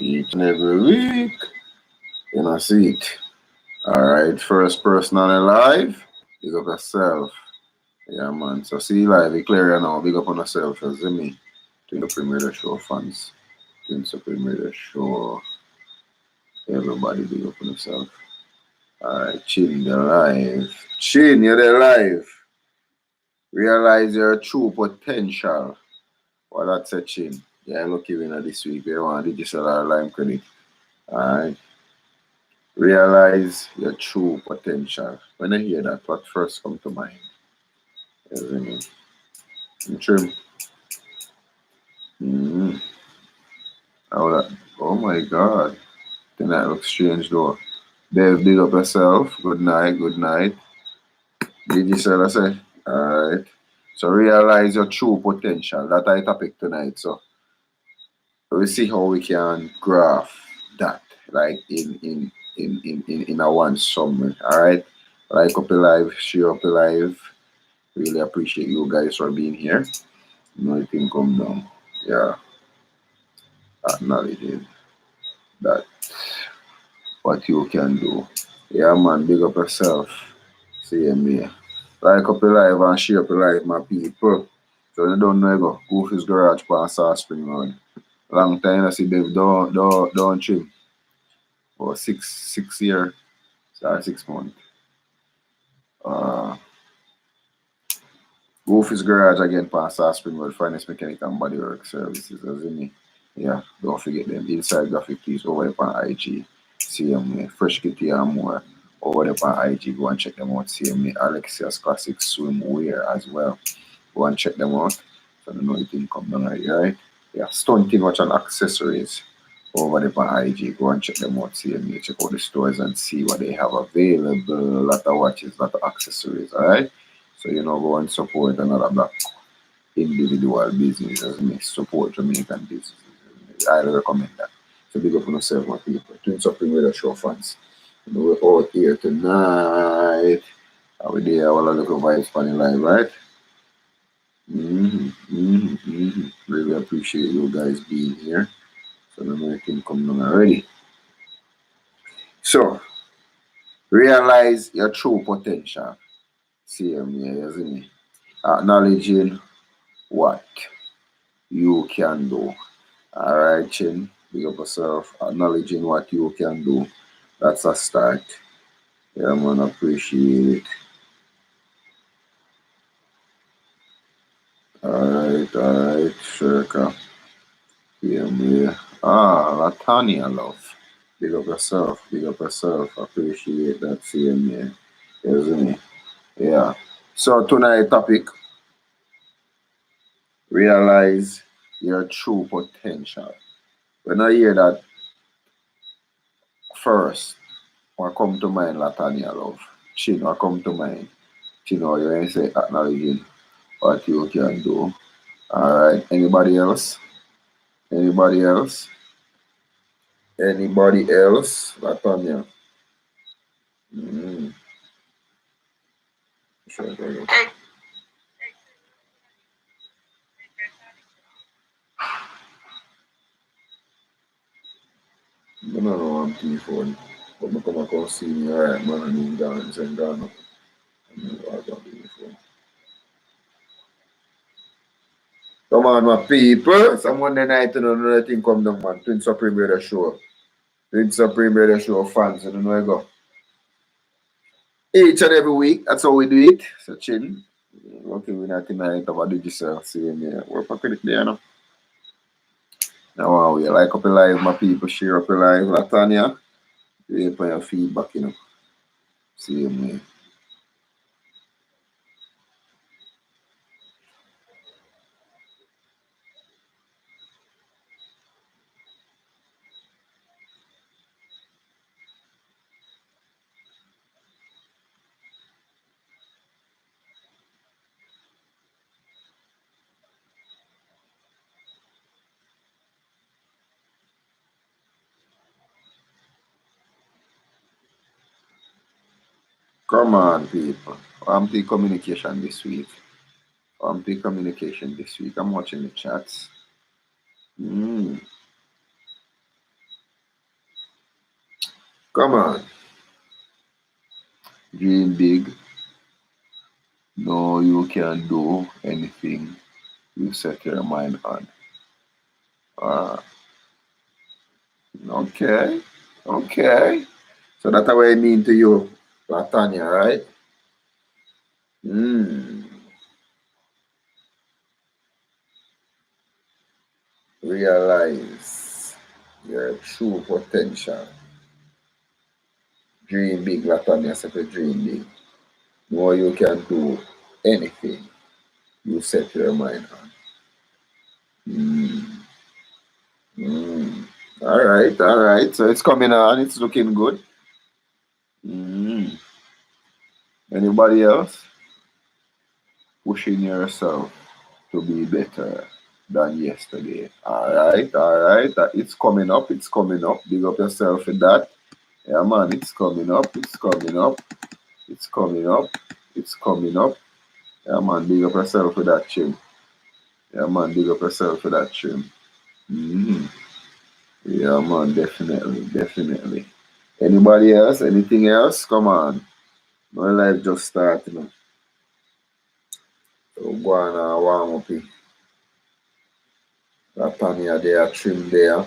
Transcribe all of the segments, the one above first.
each and every week. You know, see it. Alright, first person on the live, big up yourself. Yeah, man. So see live, be clear now, big up on yourself, you see me. Twin Supreme Radio Show fans. Twin Supreme Radio Show. Everybody big up on yourself. Alright, Chin, you're live. Chin, you're there live. Realize your true potential. Well, that's a Chin. Yeah, lucky winner this week. You want digital or lime credit. Alright. Realize your true potential. When I hear that, what first come to mind? Isn't it? Trim. Mm. Oh my God. Then that looks strange though. Dave, big up yourself. Good night, good night. Did you say that? Say? Alright. So realize your true potential. That's our topic tonight. So we see how we can graph that like in a one summary. Alright. Like up a live, share up a live. Really appreciate you guys for being here. Nothing come down. Yeah. Acknowledging that what you can do. Yeah man, big up yourself. See me. Like up a live and share up a live, my people. So you don't know go. Goofy's Garage past South Spring Road. Long time I see Dave don't trim. For 6 years. Sorry, 6 months. Uh Goofy's Garage again past South Spring Road, finest mechanic and bodywork services, as in me. Yeah, don't forget them. Inside graphic tees over there on IG. See them Fresh Kitty and more over there on IG. Go and check them out. See me Alexia's Classic Swimwear as well. Go and check them out. So you know it didn't come down right? Yeah, stunting watch and accessories over there on IG. Go and check them out. See me check out the stores and see what they have available. A lot of watches, a lot of accessories, alright? So you know go and support another black individual businesses, me support Jamaican businesses. I highly recommend that. So big up on yourself, my people. Twin Supreme Radio Show fans. You know, we're out here tonight. Our day, our little vibes funny live, right? Really appreciate you guys being here. So the American come down already. So realize your true potential. See me, isn't it? Acknowledging what you can do. Alright, Chin. Big up yourself. Acknowledging what you can do. That's a start. Yeah, man, appreciate it. Alright, Shirka. Yeah, man. Latanya, love. Big up yourself. Big up yourself. Appreciate that. Same, man. Isn't it? Yeah. So, tonight topic, realize your true potential. When I hear that first, what come to mind, Latanya, love? Chin, what come to mind? You know, you ain't say acknowledging what you can do. Alright, anybody else? Anybody else? Anybody else? Latanya. Mm. Sure, sure. I don't know I'm phone. But I come across see me alright man and he's gone and send gone up. I got the phone. Come on my people. Some Monday night and another thing come down man. Twin Supreme Radio Show. Twin Supreme Radio Show fans, you know where I go. Each and every week, that's how we do it. So chill. Okay, we're not tonight about digital. See me. Work for credit there, you know. Now, we like up a live, my people, share up a live. Latanya, you put your feedback, you know. See me. Come on, people. I'm the communication this week. I'm the communication this week. I'm watching the chats. Mm. Come on. Dream big. No, you can do anything you set your mind on. Uh, okay. Okay. So that's what I mean to you, Latanya, right? Mm. Realize your true potential. Dream big, Latanya said to dream big. No, you can do anything you set your mind on. Mm. Mm. All right, all right. So it's coming on, it's looking good. Mm. Anybody else? Pushing yourself to be better than yesterday. All right. It's coming up, it's coming up. Big up yourself for that. Yeah, man, it's coming up, it's coming up, it's coming up, it's coming up. Yeah, man, big up yourself for that trim. Yeah, man, big up yourself for that trim. Mm-hmm. Yeah, man, definitely, definitely. Anybody else? Anything else? Come on. My life just starting. So go on and warm up. That Tanya there, trim there.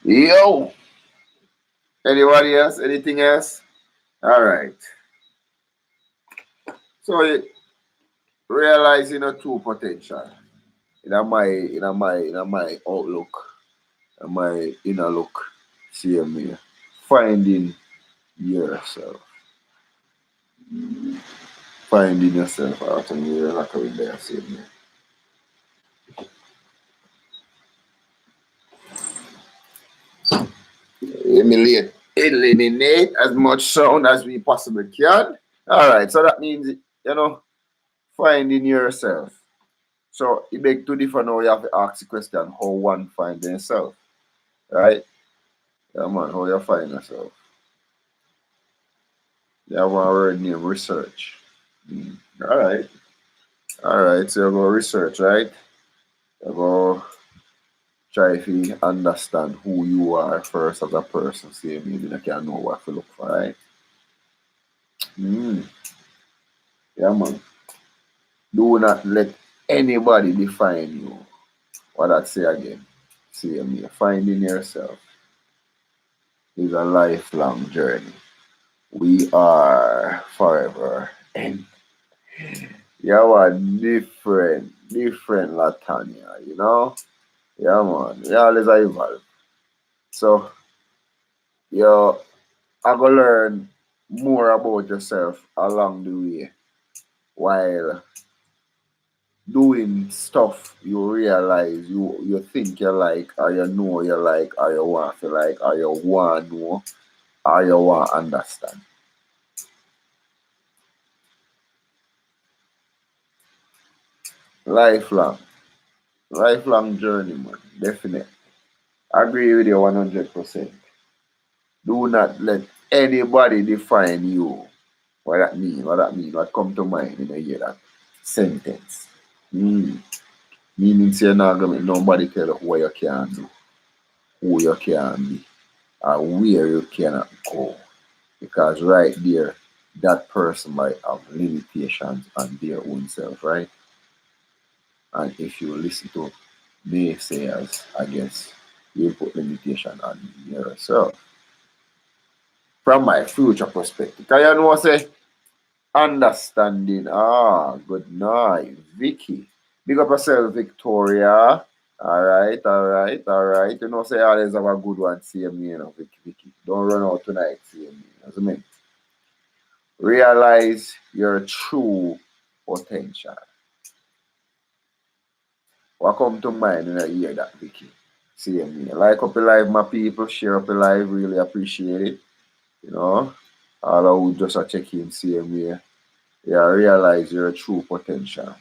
Yo! Anybody else? Anything else? All right. So realizing a true potential. In my outlook, in my inner look, see me. Finding yourself. Finding yourself out and you're not coming there, see me. Eliminate as much sound as we possibly can. All right, so that means, finding yourself. So it makes two different now. You have to ask the question how one find themselves, right? Yeah, man, how you find yourself. You have one word name, research. Mm. All right. All right, so you go research, right? You go try to understand who you are first as a person, so you maybe you can know what to look for, right? Mm. Yeah, man. Do not let anybody define you. What I say again. See me. Finding yourself is a lifelong journey. We are forever. And you are different Latanya, Yeah, man. We always evolve. So, you I go learn more about yourself along the way while doing stuff you realize you think you like or you know you like or you want to like or you want to know or you want to understand. Lifelong. Lifelong journey, man. Definitely. I agree with you 100%. Do not let anybody define you. What that mean? What that mean? What come to mind when you hear that sentence? Mm. Meaning say you're not gonna make nobody tell you what you can do, who you can be, or where you cannot go. Because right there, that person might have limitations on their own self, right? And if you listen to naysayers, I guess you put limitation on yourself. From my future perspective, because you know, say, understanding. Good night, Vicky. Big up yourself, Victoria. All right. You know, say always have a good one. See me, Vicky. Don't run out tonight. See me. As I mean, realize your true potential. What come to mind when I hear that, Vicky? See me. Like up your live, my people. Share up your live. Really appreciate it. You know, all who just a check in, see me. Yeah, realize your true potential.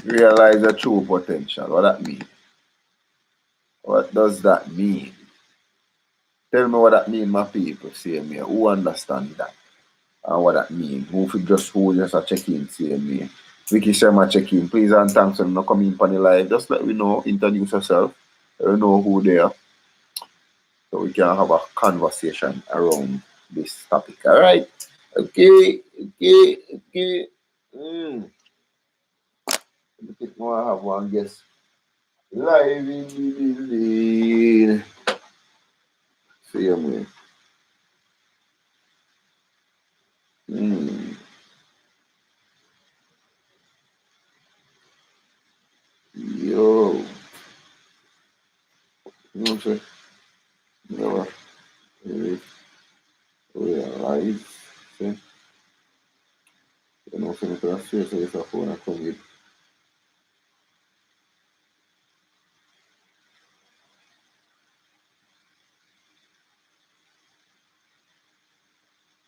realize the true potential. What that mean? What does that mean? Tell me what that mean, my people. See me. Who understand that? And what that mean? Who just a check in, see me. Vicky Sharma check in. Please and thanks for not coming on the live. Just let me know, introduce yourself. Let me know who they are. So we can have a conversation around this topic. Alright? Okay. I think I have one guest live in the building. See me. Yo. You know what I'm saying? Never. Realize. See? You know what I'm saying? Seriously, it's a phone I come with.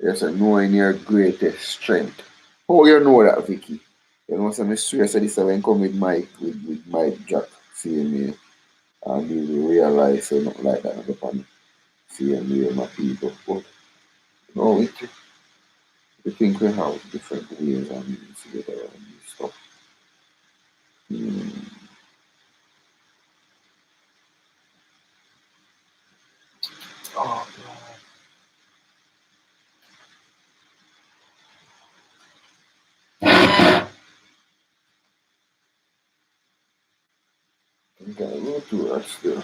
Yes, knowing your greatest strength. How you know that, Vicky? You know, so I'm serious. This when come with Mike Jack, seeing me, and you realize so not like that upon seeing me with my people. But no, we think we have different ways and means to get around this stuff. Mm. Oh, I think I go to that still.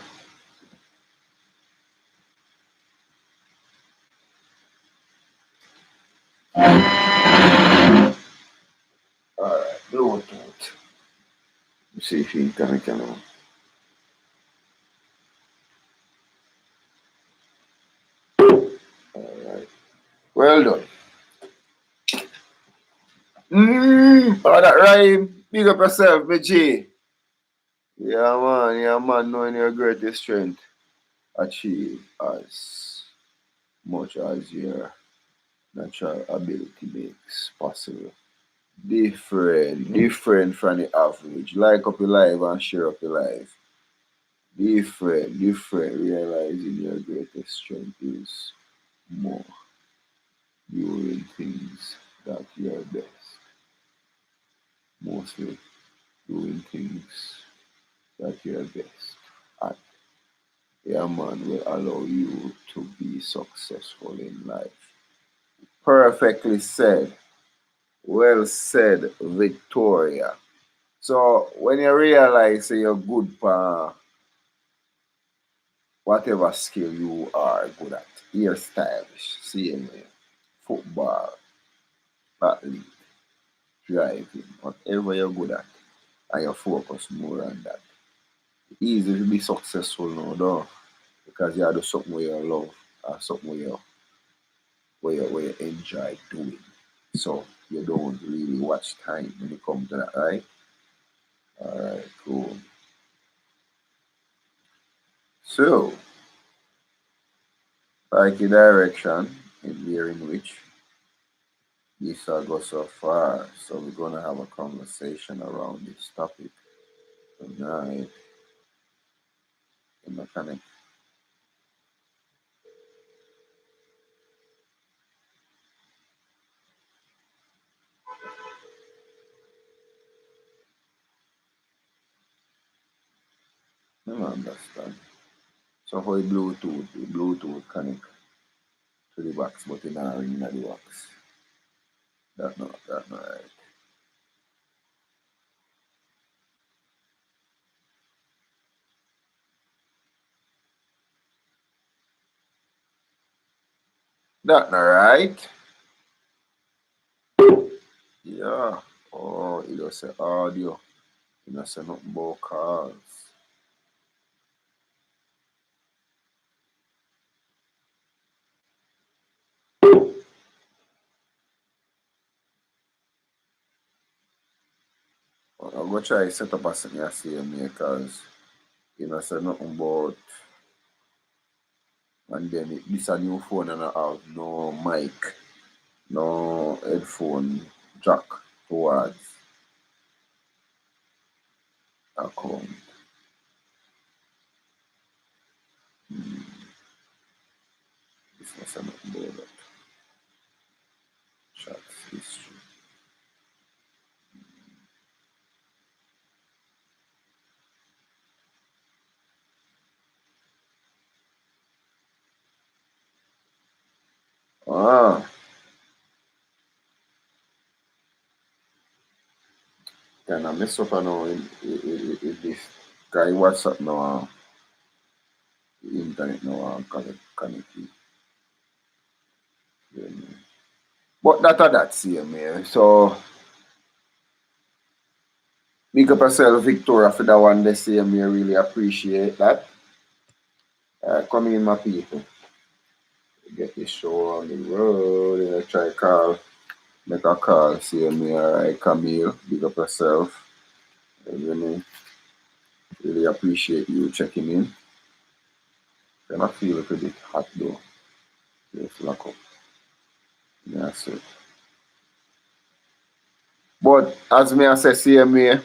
Alright, Bluetooth. See if you can connect now. Alright. Well done. Oh, that rhyme. Big up yourself, BG. Yeah, man, knowing your greatest strength. Achieve as much as your natural ability makes possible. Different from the average. Like up your life and share up your life. Different. Realizing your greatest strength is more doing things that you're best. Mostly doing things that you're best at. Yeah, man, will allow you to be successful in life. Perfectly said. Well said, Victoria. So when you realize you're good for whatever skill you are good at, hairstylish, CMA, football, athlete, driving, whatever you're good at, and you focus more on that. Easy to be successful now, though, because you do something where you love or something where you enjoy doing. So you don't really watch time when it comes to that, right? Alright, cool. So, like the direction in there in which this go so far. So we're gonna have a conversation around this topic tonight in mechanic. I don't understand. So how the Bluetooth connect to the box, but in a ring in the box. That not right. That not right. Yeah. Oh, it just say audio. It don't say nothing about calls. I'm gonna try set up a something I see me because you know say nothing about and then this a new phone and I have no mic, no headphone jack towards account. This was something about that. Chat history. Ah, kind of mess up now in this guy WhatsApp now, the internet now, connect it. But that same, yeah. So, big up yourself, Victoria, for that one. They say, me really appreciate that. Come in, my people. Get this show on the road. And I try call, make a call. See me, alright, Camille. Big up yourself. Really, really appreciate you checking in. Then I feel a little bit hot though. Just lock up. That's it. But as me I say, CMA,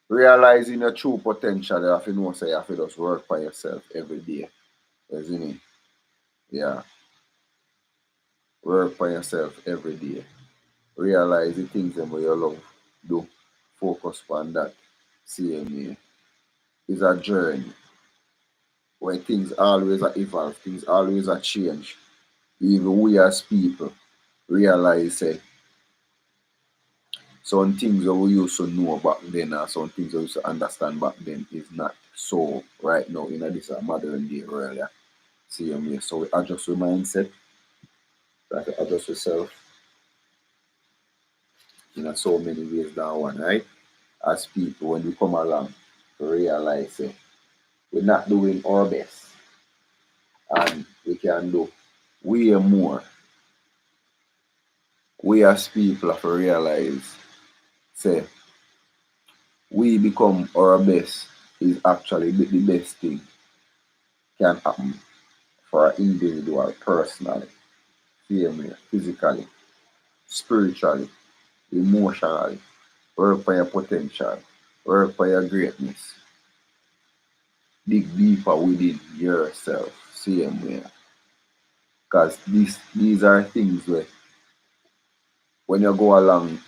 realizing your true potential, you have to know, say, you have to just work by yourself every day. Isn't it? Yeah. Work by yourself every day. Realize the things that you love. Do. Focus on that. CMA. It's a journey where things always are evolve, things always are change. Even we as people realize say some things that we used to know back then or some things that we used to understand back then is not so right now in this modern day world. Yeah. CMA. So we adjust your mindset, try to adjust yourself in so many ways that one, right? As people when we come along to realize we're not doing our best and we can do way more. We as people have to realize say we become our best is actually the best thing can happen for an individual personally, physically, spiritually, emotionally, work for your potential, work for your greatness, dig deeper within yourself, same way. Because these are things where when you go along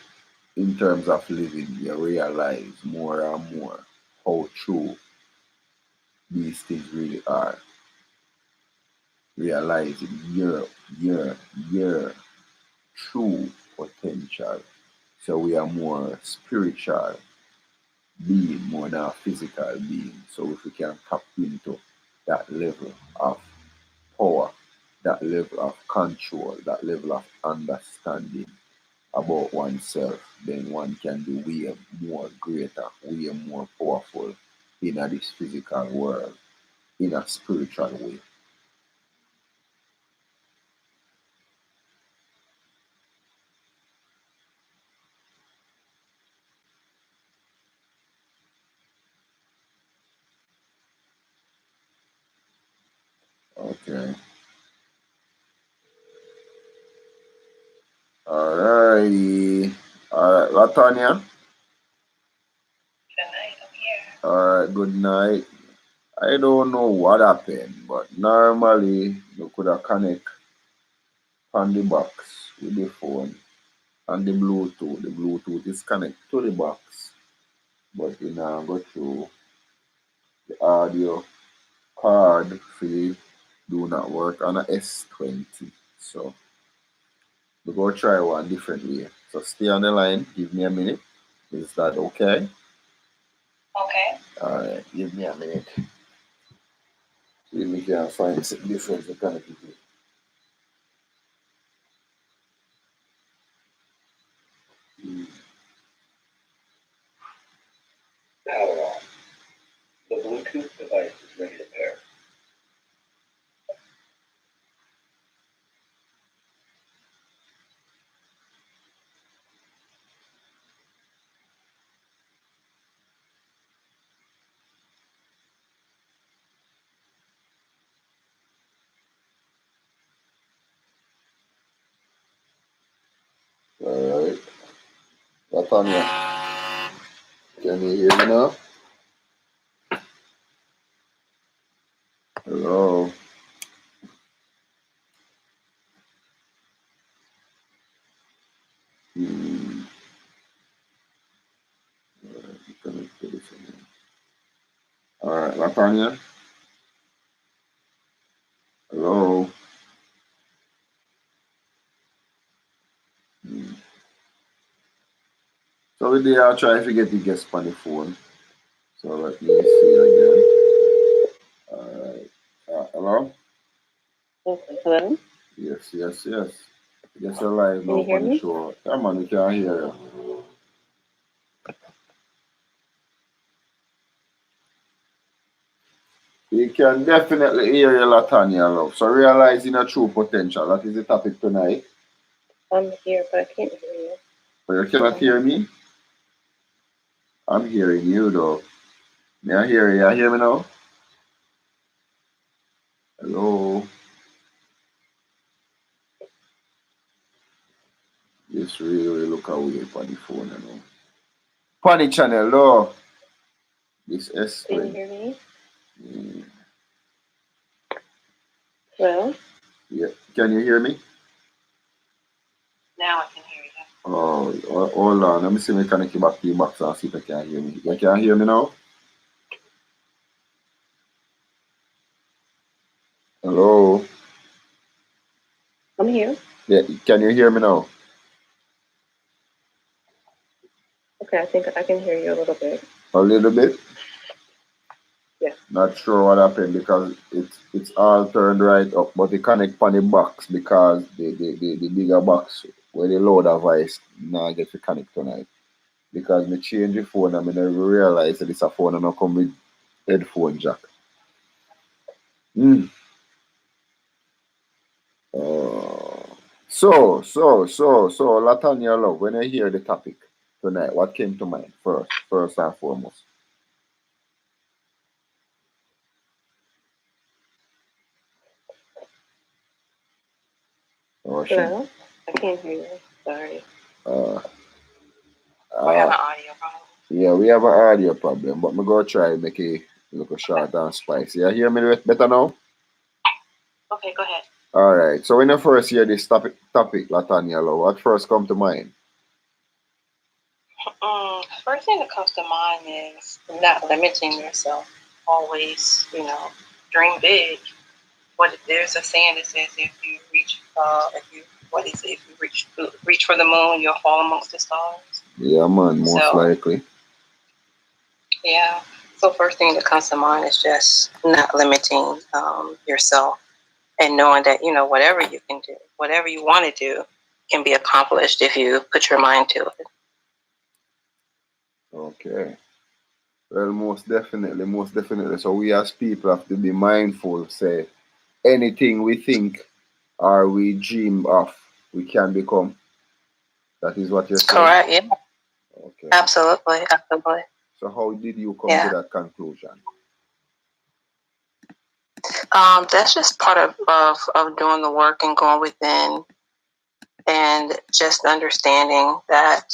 in terms of living, you realize more and more how true these things really are. Realizing your true potential. So we are more spiritual being more than a physical being. So if we can tap into that level of power, that level of control, that level of understanding about oneself, then one can be way more greater, way more powerful in this physical world, in a spiritual way. Okay. Alrighty. Alright, Latanya. Alright, good night. I don't know what happened, but normally you could have connect on the box with the phone and the Bluetooth. The Bluetooth is connected to the box, but you now go through the audio card for do not work on a S20. So we go try one different way. So stay on the line, give me a minute. Is that okay? Okay. Alright, give me a minute. See if we can find some different connectivity. Power on. The Bluetooth device is ready to pair. Alright. Latanya, can you hear me now? Hello. Hmm. All right, Latanya. Hello. Hmm. So we did try to get the guest on the phone. So let me see again. All right. Hello. Okay, hello? Yes, yes, yes. Yes, you're live Can now you hear on the me? show. Come on, we can hear you. We can definitely hear you, Latanya, love. So realizing your true potential. That is the topic tonight. I'm here, but I can't hear you. But you cannot hear Um, me? I'm hearing you, though. May I hear you? You hear me now? Hello. This really look away for the phone, you know. Funny channel, though. This can you S-Spring. hear me? Mm. Hello? Yeah. Can you hear me? Now I can hear you. Oh, hold on. Let me see if I connect you back to your box and see if I can hear me. You can hear me now? Hello? I'm here. Yeah, can you hear me now? Okay, I think I can hear you a little bit. A little bit? Yeah. Not sure what happened because it's all turned right up, but it connect on the box because the bigger box where the louder voice now get to connect tonight. Because me change the phone and I never realize that it's a phone and not come with headphone jack. Mm. Uh, so, Latanya love, when I hear the topic tonight, what came to mind first and foremost? Oh, she, Hello? I can't hear you. Sorry. uh, We have uh, an audio problem. yeah, we have an audio problem, but me go try make it look short and spicy. You hear me better now? Okay, go ahead. All right. So when you first hear this topic, Latanya love, what first come to mind? First thing that comes to mind is not limiting yourself. Always, dream big. What there's a saying that says if you what is it? If you reach for the moon, you'll fall amongst the stars. Yeah, man, most So likely. yeah. So first thing that comes to mind is just not limiting yourself and knowing that whatever you can do, whatever you want to do, can be accomplished if you put your mind to it. Okay. Well, most definitely, most definitely. So we as people have to be mindful, say anything we think or we dream of, we can become. That is what you're saying? Correct. Yeah. Okay. Absolutely. Absolutely. So how did you come to that conclusion? That's just part of doing the work and going within and just understanding that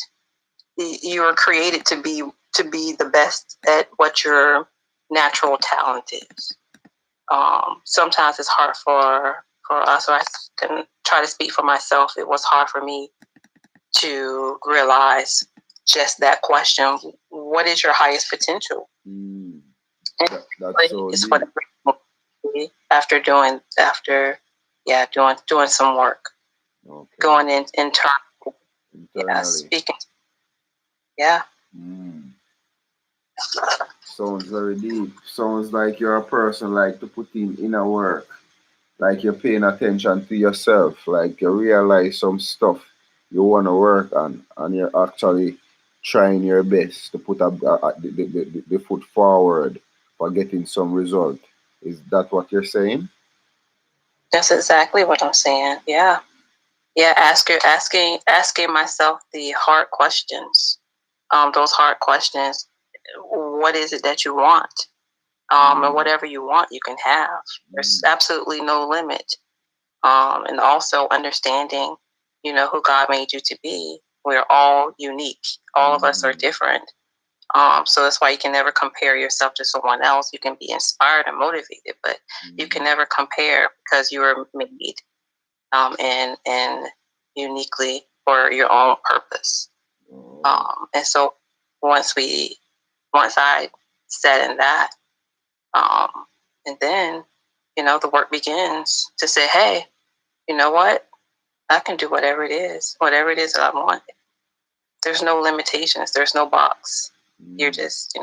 you were created to be the best at what your natural talent is. Sometimes it's hard for us, or I can try to speak for myself. It was hard for me to realize just that question: what is your highest potential? Mm, And that's so it's deep. what doing some work, Okay. going in turn, Internally. speaking, yeah. Mm. Sounds very deep. Sounds like you're a person like to put in inner work. Like you're paying attention to yourself. Like you realize some stuff you want to work on, and you're actually trying your best to put the foot forward for getting some result. Is that what you're saying? That's exactly what I'm saying. Yeah. Yeah, asking myself the hard questions. Those hard questions. What is it that you want? And whatever you want, you can have. There's absolutely no limit. And also understanding, who God made you to be. We're all unique. All of us are different. So that's why you can never compare yourself to someone else. You can be inspired and motivated, but you can never compare because you were made and uniquely for your own purpose. And so once I said in that, and then, the work begins to say, hey, you know what? I can do whatever it is that I want. There's no limitations. There's no box. You're just,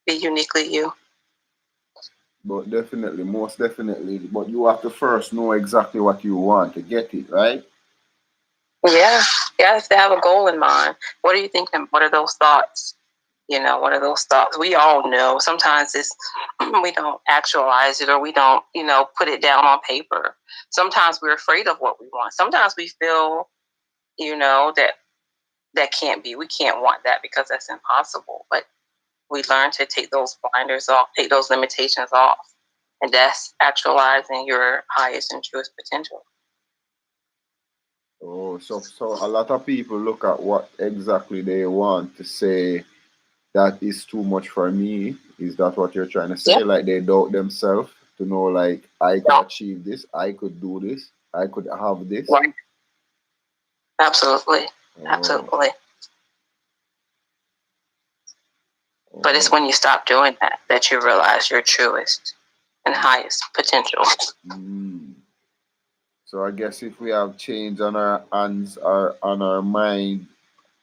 be uniquely you. But definitely, most definitely. But you have to first know exactly what you want to get it, right? Yeah. You have to have a goal in mind. What are you thinking? What are those thoughts? What are those thoughts? We all know. Sometimes we don't actualize it, or we don't, put it down on paper. Sometimes we're afraid of what we want. Sometimes we feel, that can't be. We can't want that because that's impossible. But we learn to take those blinders off, take those limitations off. And that's actualizing your highest and truest potential. Oh, so a lot of people look at what exactly they want to say that is too much for me. Is that what you're trying to say? Yeah. Like they doubt themselves to know, like, I could achieve this, I could do this, I could have this. Right. Absolutely. Absolutely. But it's when you stop doing that you realize your truest and highest potential. So I guess if we have change on our hands or on our mind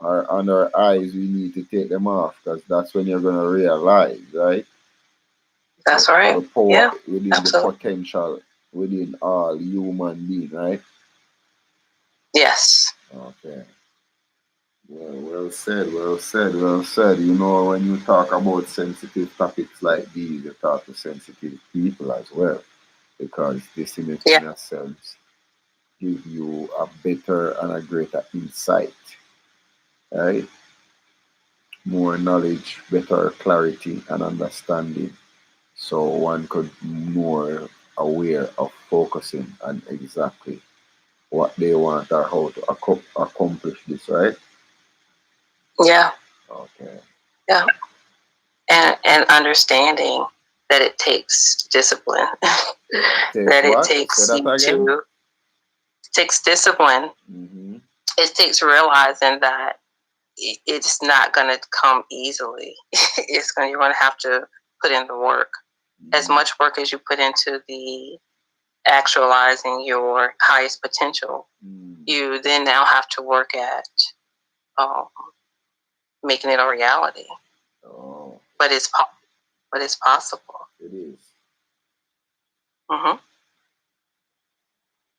or on our eyes, we need to take them off, because that's when you're going to realize, right? That's right. The power within absolutely. the potential within all human being, right? Yes. Okay. Well said, well said, well said. When you talk about sensitive topics like these, you talk to sensitive people as well, because this in a sense give you a better and a greater insight, right? More knowledge, better clarity and understanding. So one could more aware of focusing on exactly what they want or how to accomplish this, right? Yeah. Okay. Yeah. And understanding that it takes discipline. It takes discipline. Mm-hmm. It takes realizing that it's not going to come easily. You're going to have to put in the work. As much work as you put into the actualizing your highest potential, you then now have to work at making it a reality. But it's possible. It is. Mm-hmm.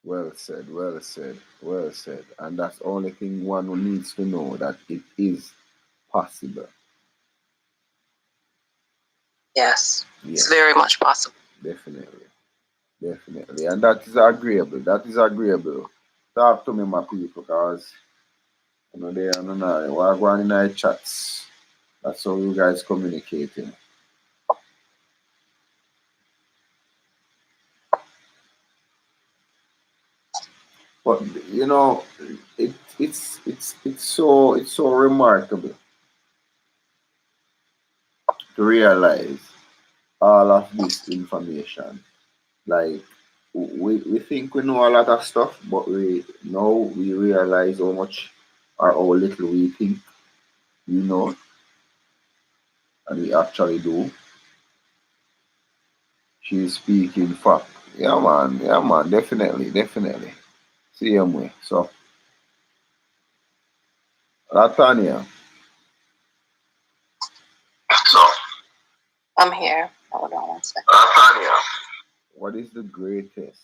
Well said, well said, well said. And that's the only thing one needs to know, that it is possible. Yes. It's very much possible. Definitely. Definitely. And that is agreeable. That is agreeable. Talk to me, my people, because they are we're going in our chats. That's how you guys communicating. But it's so remarkable to realize all of this information. Like we think we know a lot of stuff, but we realize how much or how little we think we know, and we actually do. She's speaking fact. Yeah man, definitely. Same way. So Latanya. So I'm here. Hold on one second. Latanya. What is the greatest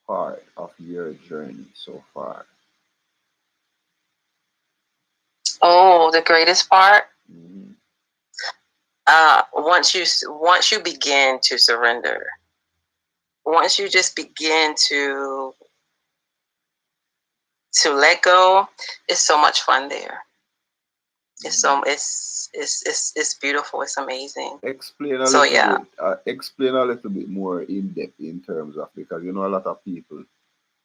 part of your journey so far? Oh, the greatest part? Mm-hmm. Once you begin to surrender, once you just begin to let go, it's so much fun there. It's beautiful. It's amazing. Explain a little bit more in depth in terms of, because a lot of people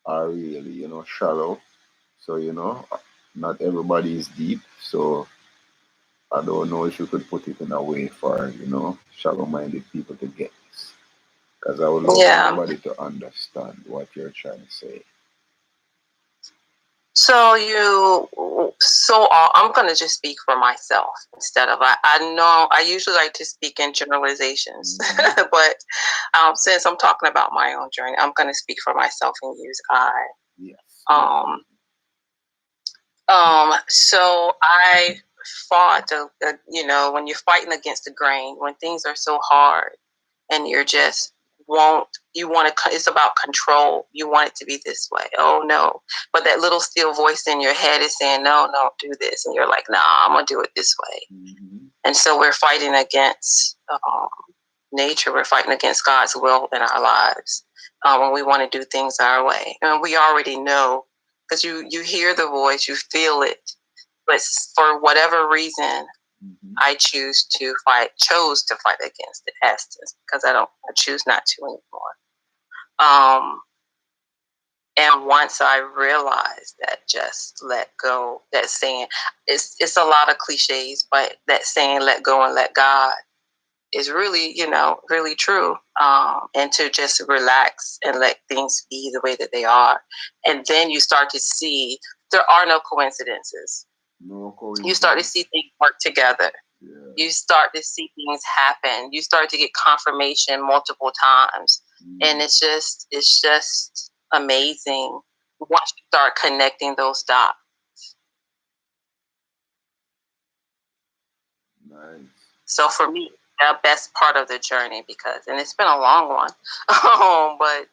are really shallow. So not everybody is deep. So I don't know if you could put it in a way for, shallow-minded people to get this. Because I would love everybody to understand what you're trying to say. So I'm going to just speak for myself instead of, I know I usually like to speak in generalizations, but since I'm talking about my own journey, I'm going to speak for myself and use I. Yes. So I fought, when you're fighting against the grain, when things are so hard and you're just it's about control. You want it to be this way. Oh no. But that little still voice in your head is saying, no, do this. And you're like, nah, I'm going to do it this way. Mm-hmm. And so we're fighting against nature. We're fighting against God's will in our lives when we want to do things our way. And we already know, because you hear the voice, you feel it. But for whatever reason, I chose to fight against it, because I choose not to anymore. And once I realized that, just let go, that saying, it's a lot of cliches, but that saying, let go and let God, is really, really true. And to just relax and let things be the way that they are. And then you start to see there are no coincidences. You start to see things work together. Yeah. You start to see things happen. You start to get confirmation multiple times. And it's just amazing once you start connecting those dots. Nice. So for me, the best part of the journey, and it's been a long one, but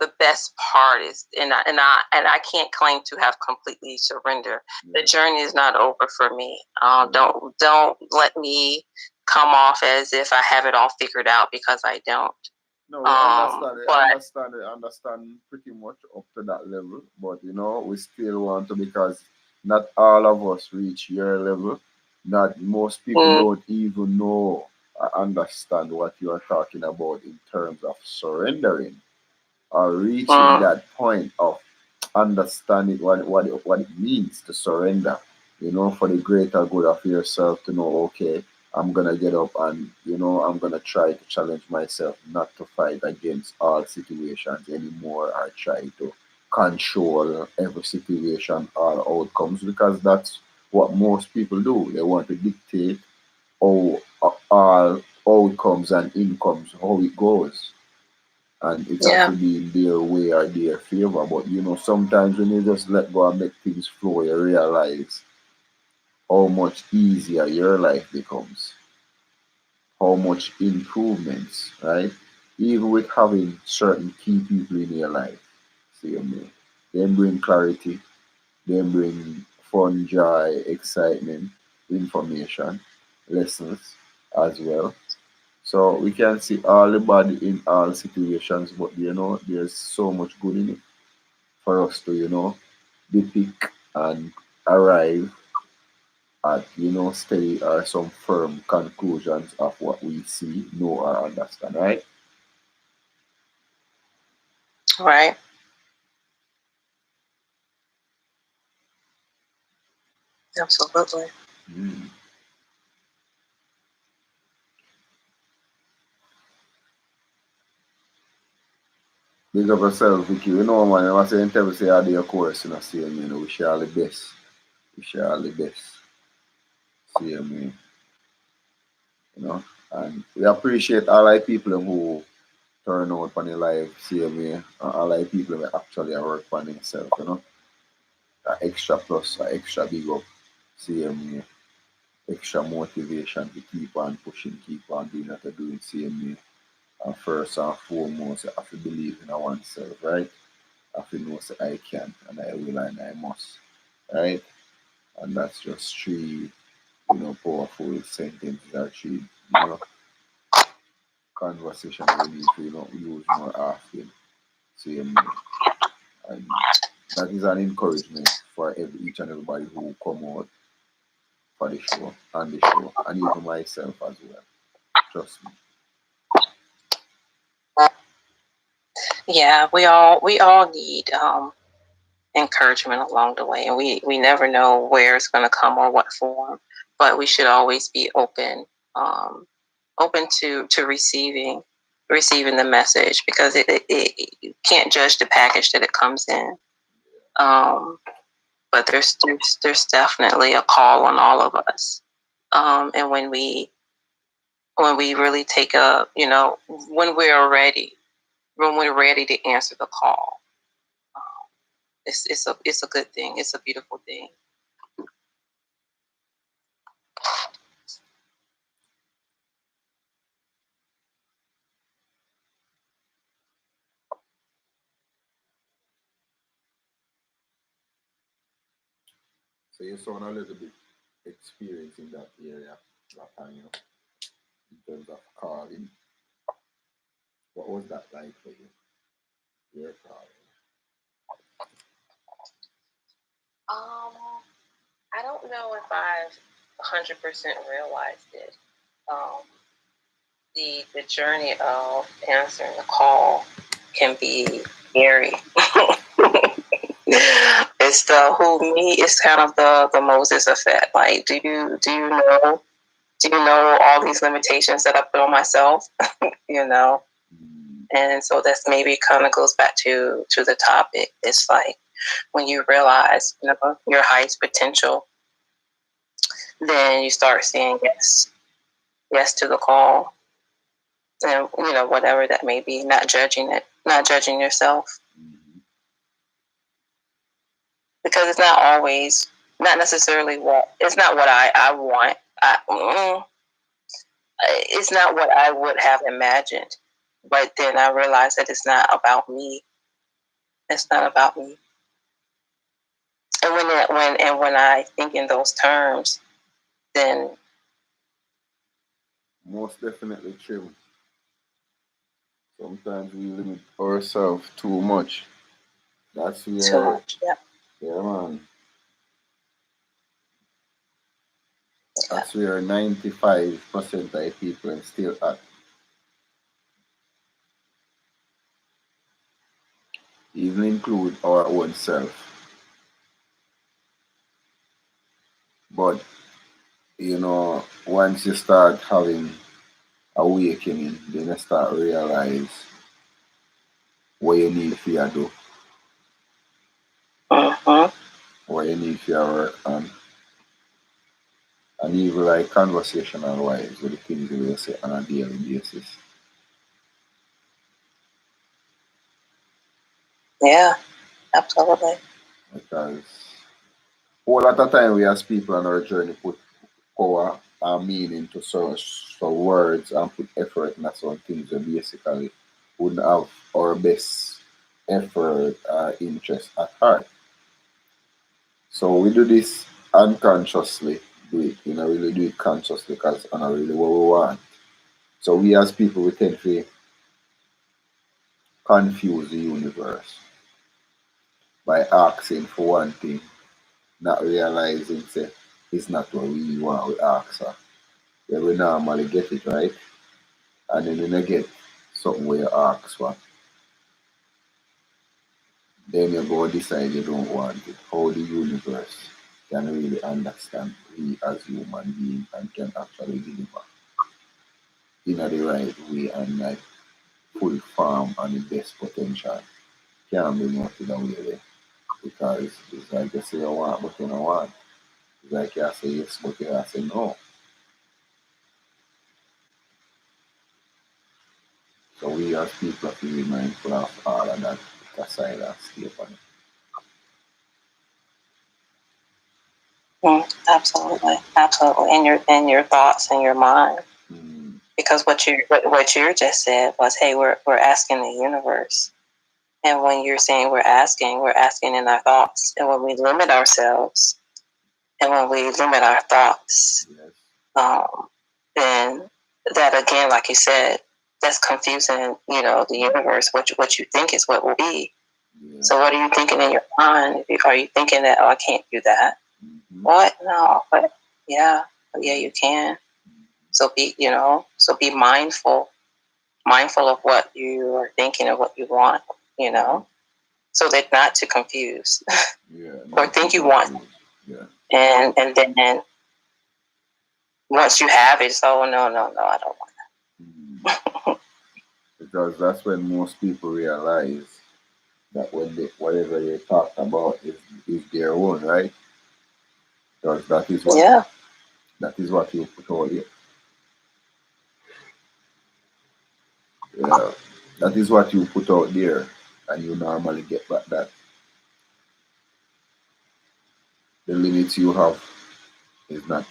the best part is, and I can't claim to have completely surrendered. Yeah. The journey is not over for me. Don't let me come off as if I have it all figured out, because I don't. No, I understand pretty much up to that level, but we still want to, because not all of us reach your level. Not most people don't even know or understand what you are talking about in terms of surrendering or reaching that point of understanding what it means to surrender, for the greater good of yourself, to know, okay, I'm going to get up and, I'm going to try to challenge myself not to fight against all situations anymore, or try to control every situation, all outcomes, because that's what most people do. They want to dictate all outcomes and incomes, how it goes. And it has to be in their way or their favor. But, sometimes when you just let go and make things flow, you realize how much easier your life becomes, how much improvements, right? Even with having certain key people in your life, see me. They bring clarity, they bring fun, joy, excitement, information, lessons as well. So we can see all the bad in all situations, but there's so much good in it for us to, depict and arrive at, steady or some firm conclusions of what we see, know, or understand, right? Right. Absolutely. Big up yourself, Vicky. Man, I say in say I do your course, see me, wish you all the best. Wish you all the best. See me. And we appreciate all the people who turn out on the live, see me, and all the people who actually work on themselves, That extra plus, that extra big up, see me. Extra motivation to keep on pushing, keep on doing what you're doing, see me. And first and foremost, you have to believe in oneself, right? I have to know that I can, and I will, and I must, right? And that's just three, powerful sentences, or three, conversation we need to, use more often. See me. And that is an encouragement for each and everybody who come out for the show, and the show, and even myself as well. Trust me. Yeah, we all need encouragement along the way, and we never know where it's going to come or what form. but we should always be open, open to receiving the message, because you can't judge the package that it comes in. But there's definitely a call on all of us, and when we really take a, when we're ready to answer the call, it's a good thing. It's a beautiful thing. So you sound a little bit experienced in that area, Latanya, in terms of calling. What was that like for you? Your calling? I don't know if I've 100% realized it. The journey of answering the call can be scary. It's it's kind of the Moses effect. Like, do you know all these limitations that I put on myself? And so that's maybe kind of goes back to the topic. It's like, when you realize, your highest potential, then you start saying yes to the call, and whatever that may be, not judging yourself, because it's not necessarily it's not what I want. It's not what I would have imagined, but then I realized that it's not about me. It's not about me. And when I think in those terms, then most definitely true. Sometimes we limit ourselves too much. That's where, too much. Yeah, man. That's where 95% of people still at. Even include our own self. But once you start having awakening, then you start realize what you need to do, what you need to work on, and even like conversational wise with the things that we say on a daily basis. Yeah, absolutely. Because all at the time we as people on our journey put power and meaning to search for words and put effort in some things that basically wouldn't have our best effort or interest at heart. So we do this unconsciously, really do it consciously because it's not really what we want. So we as people, we tend to confuse the universe by asking for one thing, not realizing that it's not what we want we ask for. Then we normally get it right, and then when you get something where you ask for, then you go decide you don't want it. How the universe can really understand we as human beings and can actually deliver in the right way and like full form and the best potential. Can't be nothing away there. Because it's like you say you want but you don't want. It's like you say yes but you say no. So we as people have to be mindful of all of that aside and stay on it. Absolutely, in your thoughts and your mind, because what you just said was, hey, we're asking the universe, and when you're saying we're asking in our thoughts, and when we limit ourselves, and when we limit our thoughts, then that again, like you said, that's confusing. The universe. What you think is what will be. Yeah. So what are you thinking in your mind? Are you thinking that, oh, I can't do that? What? No, but yeah, you can. So be mindful of what you are thinking and what you want, so that not to confuse, or think you want, and then once you have it, so no, I don't want that. Because that's when most people realize that whatever they talk about is their own, right? Because that is what you put out there. Yeah, that is what you put out there, and you normally get back that. The limits you have is not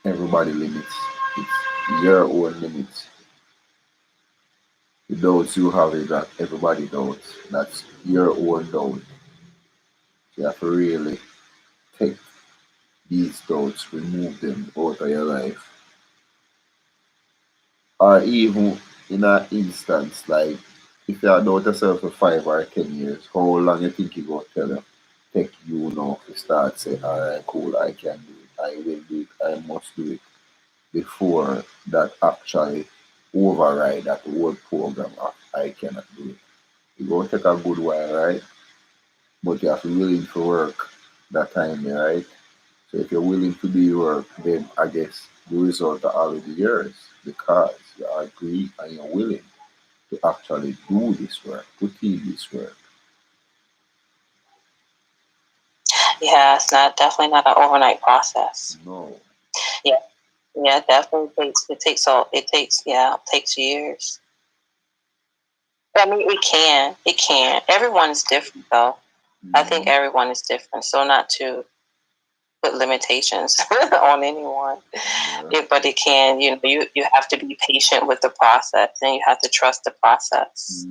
everybody limits. It's your own limits. The doubts you have is not everybody doubts. That's your own doubt. You have to really take these doubts, remove them out of your life. Or even in an instance, like if you had doubt yourself for 5 or 10 years, how long you think you go tell you? Take you now to start say, alright, cool, I can do it, I will do it, I must do it before that actually override that whole program of I cannot do it. It will take a good while, right? But you have to be willing to work that time there, right? So if you're willing to do your work, then I guess the result are already yours because you agree and you're willing to actually do this work, put in this work. Yeah, it's definitely not an overnight process. No. Yeah, definitely it takes years. I mean, it can. Everyone is different, though. I think everyone is different, so not to put limitations on anyone. Yeah, but it can. You have to be patient with the process, and you have to trust the process.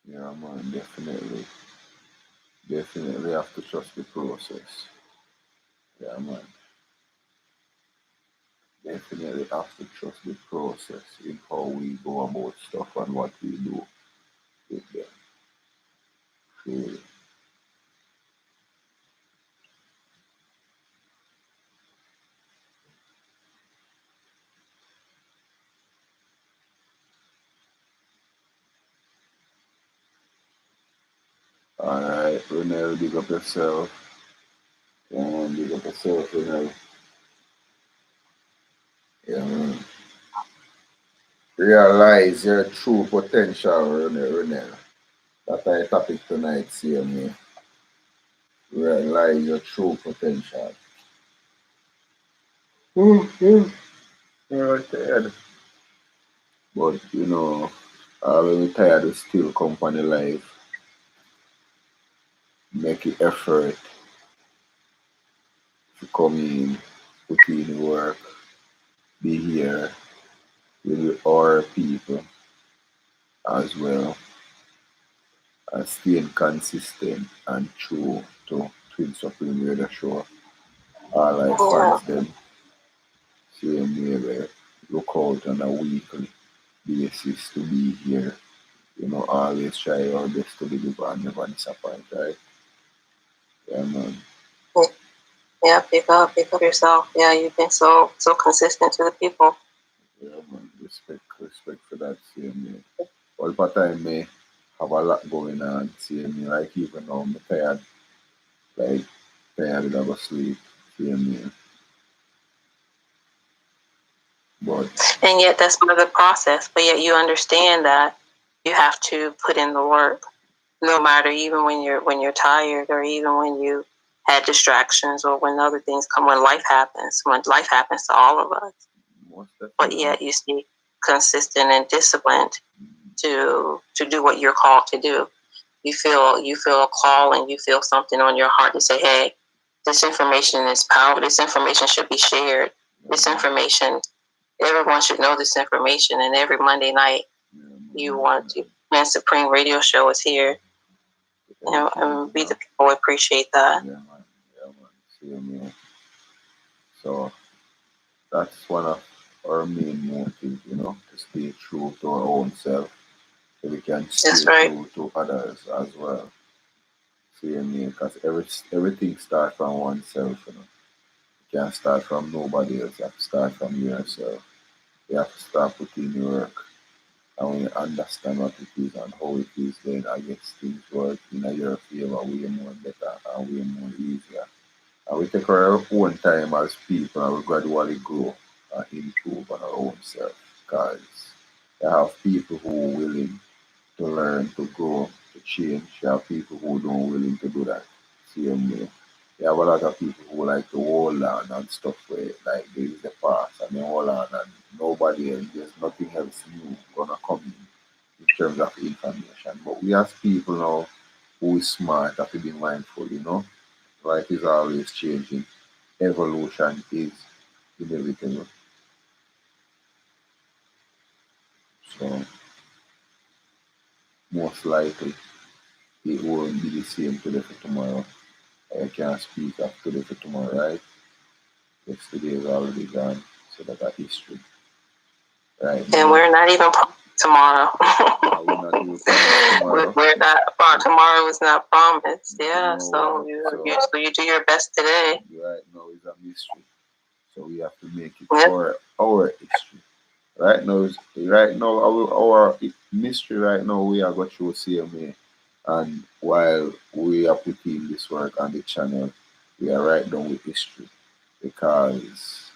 Yeah, man, definitely. Definitely have to trust the process. Yeah, man. Definitely have to trust the process in how we go about stuff and what we do with them. Really. Alright, Renell, big up yourself. Yeah, man, big up yourself, Renell. Yeah, man. Realize your true potential, Renell. That's our topic tonight, CMA. Realize your true potential. You're tired. But, when you're tired, you still company life. Make the effort to come in, put in work, be here with our people as well, and staying consistent and true to Twin Supreme Radio Show. All our fans them same way where look out on a weekly basis to be here. Always try our best to deliver and never disappoint, right? Yeah, man. Yeah, pick up yourself. Yeah, you've been so consistent to the people. Yeah, man. Respect for that, same way. All the time, me have a lot going on, same way. Like even now, I'm tired. Like tired of sleep, same way. But and yet that's part of the process. But yet you understand that you have to put in the work, no matter even when you're tired, or even when you had distractions, or when other things come, when life happens to all of us. But yet you stay consistent and disciplined to do what you're called to do. You feel a call, and you feel something on your heart to say, hey, this information is powerful. This information should be shared. This information, everyone should know this information. And every Monday night, you want to, Man Supreme Radio Show is here. And we the people appreciate that. Yeah, man. So that's one of our main motives, to stay true to our own self, so we can stay true to others as well. Same here, because everything starts from oneself, You can't start from nobody else, you have to start from yourself. You have to start putting your work. And when you understand what it is and how it is, then I guess things work in your favor way more better and way more easier And we take our own time as people and we gradually grow and improve on our own self. Because you have people who are willing to learn, to grow, to change. You have people who don't willing to do that. Same way. You have a lot of people who like to hold on and stuff where like there is the past and they hold on and nobody else, there's nothing else new gonna come in terms of information. But we as people now who is smart have to be mindful, you know. Life is always changing. Evolution is inevitable. So most likely it won't be the same today for tomorrow. I can't speak of today for tomorrow, right? Yesterday is already gone, so that's history. Right. And we're not even tomorrow. We're not even tomorrow. We're not. Tomorrow is not promised. Yeah. So you do your best today. Right now is a mystery, so we have to make it our history. Right now, our mystery right now we are going through CMA, and while we are putting this work on the channel, we are right down with history because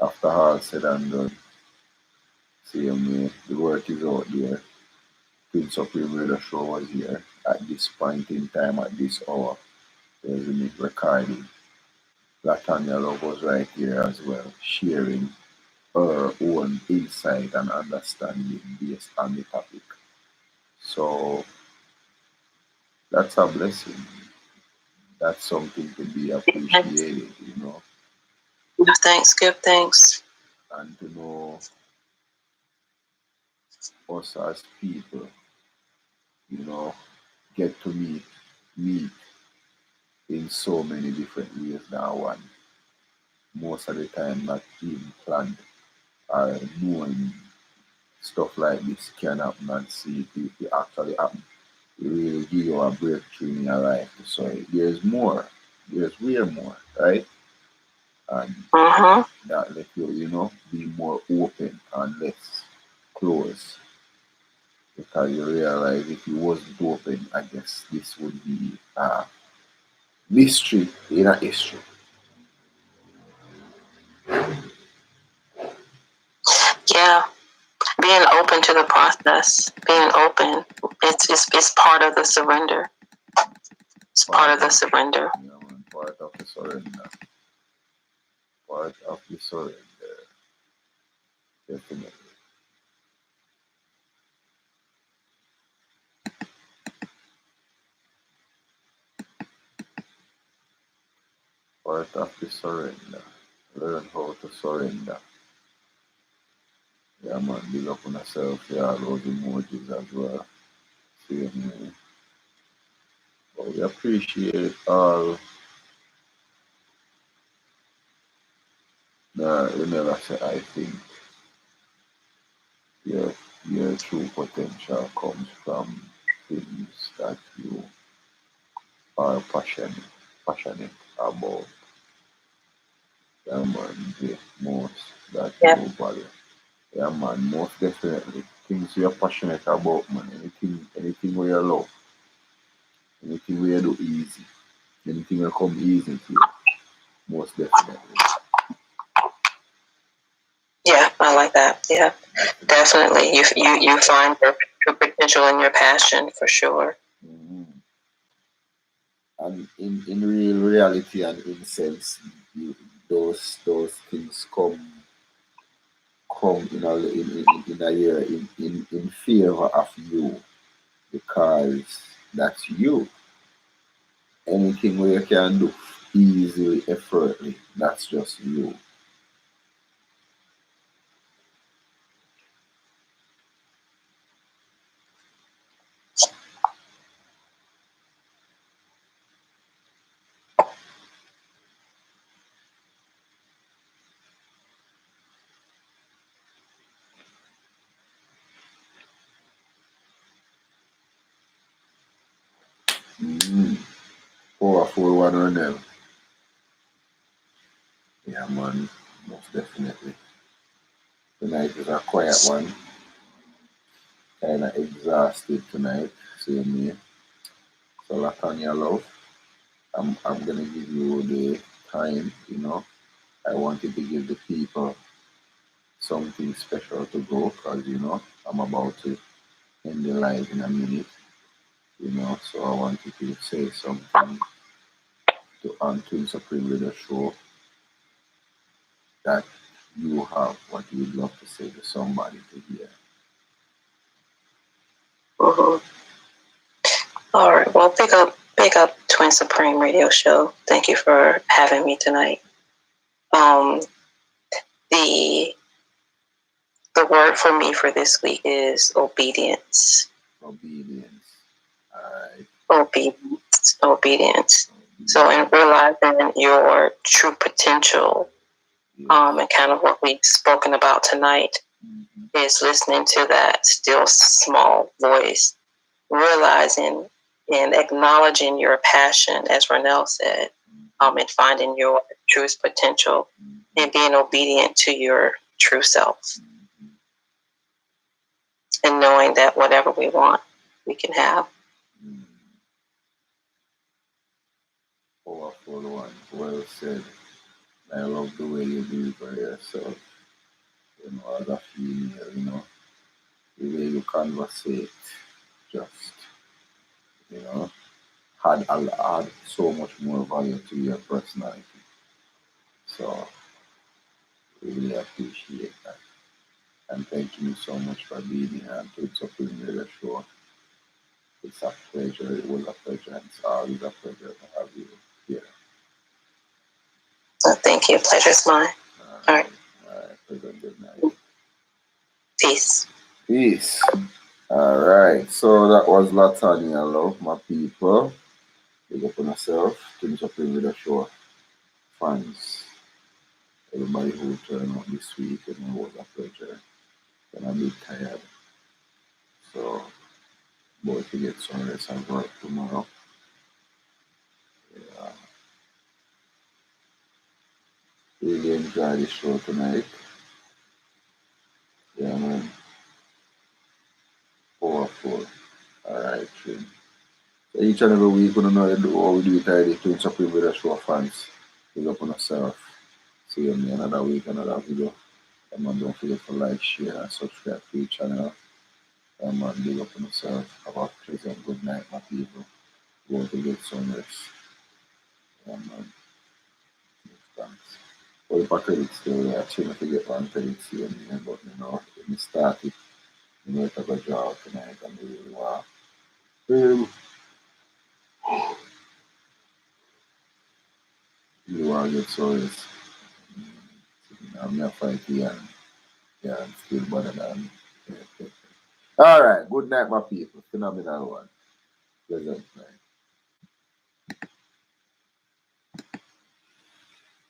after all said and done, CMA, the work is out there. Prince Supreme Radio Show was here at this point in time, at this hour. There's a recording. Latanya Love was right here as well, sharing her own insight and understanding based on the topic. So that's a blessing. That's something to be appreciated, you know. Give thanks, give thanks. And to know us as people, you know, get to meet in so many different ways now one. Most of the time not even planned or knowing stuff like this can happen and see it actually happen. It will give you a breakthrough in your life. So there's more. There's way more, right? And that let you, you know, be more open and less closed. Because you realize if you wasn't open, I guess this would be a mystery in a history. Yeah. Being open to the process, being open, it's part of the surrender. It's part of the surrender. Yeah, man, part of the surrender. Part of the surrender. Definitely. Part of the surrender. Learn how to surrender. Yeah, man, big up on yourself. Yeah, all those emojis as well. See me. But we appreciate all the, you never say, I think your, your true potential comes from things that you are passionate about. Yeah, man, the most that you value. Yeah, man, most definitely. Things you're passionate about, man. Anything where you love, anything where you do easy, anything will come easy to you. Most definitely. Yeah, I like that. Yeah, definitely. You find your potential and your passion for sure. Mm-hmm. And in real reality and in sense, those things come in a year in favor of you because that's you. Anything where you can do easily, effortlessly, that's just you. Mm-hmm. Powerful one on them. Yeah, man, most definitely. Tonight is a quiet one. Kind of exhausted tonight. Same me. So, Latanya Love. I'm gonna give you the time, I wanted to give the people something special to go because I'm about to end the live in a minute, so I wanted to say something to Twin Supreme Radio Show that you have what you would love to say to somebody to hear. Mm-hmm. All right. Well, pick up Twin Supreme Radio Show. Thank you for having me tonight. The word for me for this week is obedience. Obedience. All right. Obedience. So in realizing your true potential, and kind of what we've spoken about tonight, is listening to that still small voice, realizing and acknowledging your passion, as Renell said, and finding your truest potential and being obedient to your true self. And knowing that whatever we want, we can have. Powerful one. Well said. I love the way you do it for yourself. As a female, the way you conversate just, add so much more value to your personality. So, really appreciate that. And thank you so much for being here and to Supreme Radio Show. It's a pleasure. It was a pleasure. And it's always a pleasure to have you here. Thank you. Pleasure's mine. All right. Good night. Peace. Peace. All right. So that was Latanya, love, my people. Big up on yourself. Twin Supreme Radio Show fans. Everybody who turned out this week, it was a pleasure. And I'm a bit tired. So, boy, to get some rest and work tomorrow. Yeah. Really enjoy the show tonight. Yeah, man. Powerful. Alright, Trin. So each and every week, we know how we do it already. Twin Supreme Radio Show fans. Big up on yourself. See you in another week, another video. And man, don't forget to like, share, and subscribe to the channel. And man, big up on yourself. Have a pleasant good night, my people. Go to get some rest. And man, thanks. All the credits still actually to get one credits here and there, but when we started, it's a good job tonight and we really want to get stories. I'm not fighting and I'm still better than Alright, good night my people. Phenomenal one. Pleasant night.